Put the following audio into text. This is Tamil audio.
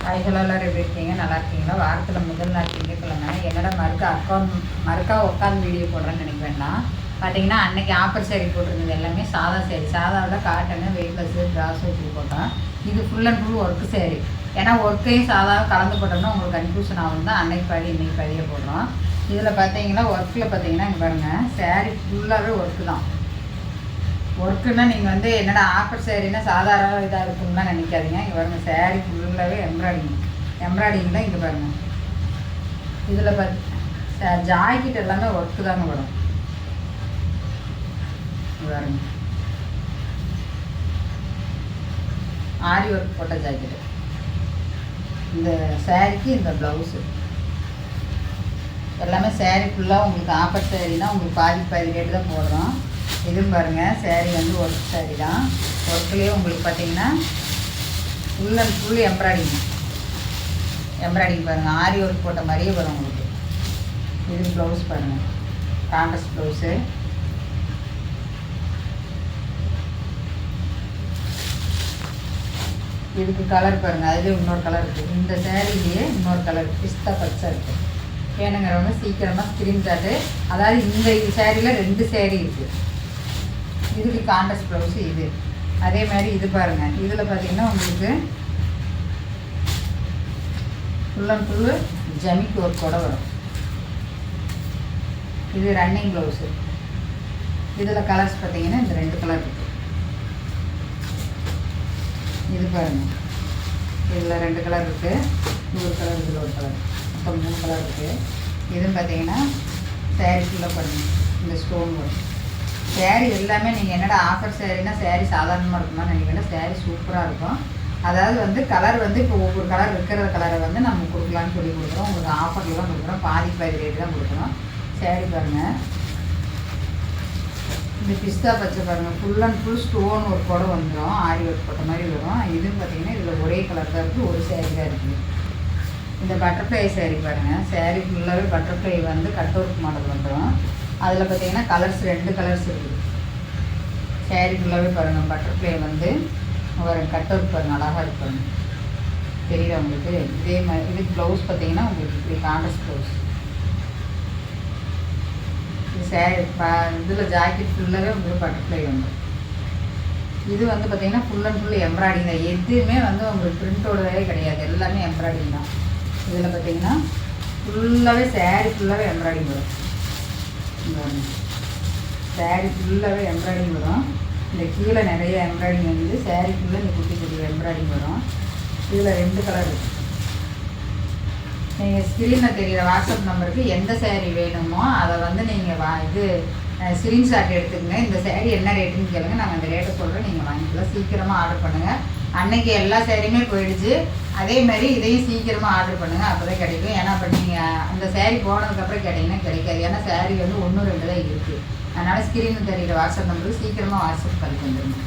ஹலோலாம் எப்படி இருக்கீங்க? நல்லா இருக்கீங்களா? வாரத்தில் முதல் நாள் திங்கட்கிழமை என்னோட மறுக்கா உட்காந்து வீடியோ போடுறேன்னு நினைக்கிறேன்னா பார்த்தீங்கன்னா அன்றைக்கி ஆஃபர் சேரீ போட்டிருந்தது எல்லாமே சாதா சேரீ. சாதாவில் காட்டனு வெயிட்லெஸ்ஸு ட்ராஸ் வச்சு போட்டோம். இது full and full work sari. ஏன்னா ஒர்க்கையும் சாதாவும் கலந்து போட்டோம்னா உங்களுக்கு கன்ஃபியூஷன் ஆகும் தான் அன்னைக்கு பாதி இன்னைக்கு பாதியே போடுறோம். இதில் பார்த்தீங்கன்னா ஒர்க்கில் பார்த்தீங்கன்னா இங்கே பாருங்கள், சேரீ ஃபுல்லாகவே ஒர்க்கு தான். ஒர்க்குன்னா நீங்கள் வந்து என்னடா ஆஃபர் சேரீன்னா சாதாரண இதாக இருக்கும்னா நினைக்காதீங்க. இங்கே பாருங்கள், சேரீ ஃபுல்லாகவே எம்ப்ராய்டிங்கில் இங்கே பாருங்கள். இதில் ஜாக்கெட் எல்லாமே ஒர்க்கு தாங்க வரும். பாருங்க, ஆரி ஒர்க் போட்ட ஜாக்கெட்டு. இந்த சேரீக்கு இந்த ப்ளவுஸு எல்லாமே சேரீ ஃபுல்லாக உங்களுக்கு ஆஃபர் சேரீனா உங்களுக்கு பாதி ரேட்டு தான் போடுறோம். இதுவும் பாருங்கள், சேரீ வந்து ஒர்க் சேரீ தான். ஒர்க்லேயே உங்களுக்கு பார்த்தீங்கன்னா ஃபுல் அண்ட் ஃபுல் எம்ப்ராய்டிங் பாருங்கள், ஆரி ஒர்க் போட்ட மாதிரியே வரும் உங்களுக்கு. இது ப்ளவுஸ் பாருங்கள், கான்ட்ராஸ்ட் ப்ளவுஸு. இதுக்கு கலர் பாருங்கள், அதுலேயே இன்னொரு கலர் இருக்குது. இந்த சேரீலேயே இன்னொரு கலர் பிஸ்தா பச்சை இருக்குது. வேணுங்கிறவங்க சீக்கிரமாக ஸ்க்ரீன்ஷாட்டு. அதாவது இந்த சேரீயில் 2 சேரீ இருக்குது. இதுக்கு கான்ட்ராஸ்ட் ப்ளவுஸு இது. அதே மாதிரி இது பாருங்கள், இதில் பார்த்தீங்கன்னா உங்களுக்கு ஃபுல் அண்ட் ஃபுல்லு ஜமிக்கு ஒர்க்கோட வரும். இது ரன்னிங் ப்ளவுஸு. இதில் கலர்ஸ் பார்த்தீங்கன்னா இந்த 2 கலர் இருக்குது. இது பாருங்கள், இதில் 2 கலர் இருக்குது. ஒரு கலர், இதில் ஒரு கலர், மொத்தம் 3 கலர் இருக்குது. இதுவும் பார்த்தீங்கன்னா சேரீ ஃபுல்லாக பாருங்கள், இந்த ஸ்டோன் வரும். சேரீ எல்லாமே நீங்கள் என்னடா ஆஃபர் சேரீனா சேரீ சாதாரணமாக இருக்குமா நினைக்கிறேன்னா சேரீ சூப்பராக இருக்கும். அதாவது வந்து கலர் வந்து இப்போ ஒவ்வொரு கலர் இருக்கிற கலரை வந்து நம்ம கொடுக்கலான்னு சொல்லி கொடுக்குறோம். உங்களுக்கு ஆஃபரில் தான் கொடுக்குறோம், பாதி ரேட்டு தான் கொடுக்குறோம். சேரீ பாருங்கள், இந்த பிஸ்தா பச்சை பாருங்கள், ஃபுல் அண்ட் ஃபுல் ஸ்டோன் ஒர்க்கோடு வந்துடும், ஆரி ஒர்க் போட்ட மாதிரி வரும். இதுன்னு பார்த்தீங்கன்னா இதில் ஒரே கலர் தான் இருக்குது, ஒரு சேரீ தான் இருக்குது. இந்த பட்டர்ஃப்ளை சேரீ பாருங்கள், சேரீ ஃபுல்லாகவே பட்டர்ஃப்ளை வந்து கட் ஒர்க் மாடல் வந்துடும். அதில் பார்த்தீங்கன்னா கலர்ஸ் 2 கலர்ஸ் இருக்குது. சேரீ ஃபுல்லாகவே பாருங்கள், பட்டர்ஃப்ளை வந்து ஒரு கட் ஒர்க் பாருங்கள், அழகாக இருப்பாங்க, தெரியல உங்களுக்கு. இதே மாதிரி இதுக்கு ப்ளவுஸ் பார்த்தீங்கன்னா உங்களுக்கு இப்படி கான்ட்ராஸ்ட் ப்ளவுஸ். சேரீ இதில் ஜாக்கெட் ஃபுல்லாகவே உங்களுக்கு பட்டர்ஃப்ளை வந்துடும். இது வந்து பார்த்திங்கன்னா ஃபுல் அண்ட் ஃபுல் எம்ப்ராய்டிங் தான். எதுவுமே வந்து உங்களுக்கு பிரிண்டோடவே கிடையாது, எல்லாமே எம்ப்ராய்டிங் தான். இதில் பார்த்திங்கன்னா ஃபுல்லாகவே சேரீ ஃபுல்லாகவே எம்ப்ராய்டிங் வரும். சேரீ ஃபுல்லாகவே எம்ப்ராய்டிங் வரும். இந்த கீழே நிறைய எம்ப்ராய்டிங் வந்து சேரீ ஃபுல்லாக இந்த குட்டி எம்ப்ராய்டிங் வரும். இதில் 2 கலர் இருக்குது. நீங்கள் ஸ்க்ரீனில் தெரிகிற வாட்ஸ்அப் நம்பருக்கு எந்த சேரீ வேணுமோ அதை வந்து நீங்கள் ஸ்க்ரீன்ஷாட் எடுத்துக்கங்க. இந்த சேரீ என்ன ரேட்டுன்னு கேளுங்க, நாங்கள் அந்த ரேட்டை சொல்கிறோம், நீங்கள் வாங்கிக்கலாம். சீக்கிரமாக ஆர்டர் பண்ணுங்கள். அன்றைக்கி எல்லா சேரீயுமே போயிடுச்சு. அதே மாதிரி இதையும் சீக்கிரமாக ஆர்டர் பண்ணுங்கள், அப்போ தான் கிடைக்கும். ஏன்னா இப்போ நீங்கள் அந்த சேரீ போனதுக்கப்புறம் கேட்டிங்கன்னா கிடைக்காது. ஏன்னா சேரீ வந்து 1, 2 தான் இருக்குது. அதனால் ஸ்க்ரீனில் தெரிகிற வாட்ஸ்அப் நம்பருக்கு சீக்கிரமாக வாட்ஸ்அப் பண்ணி வந்துடுங்க.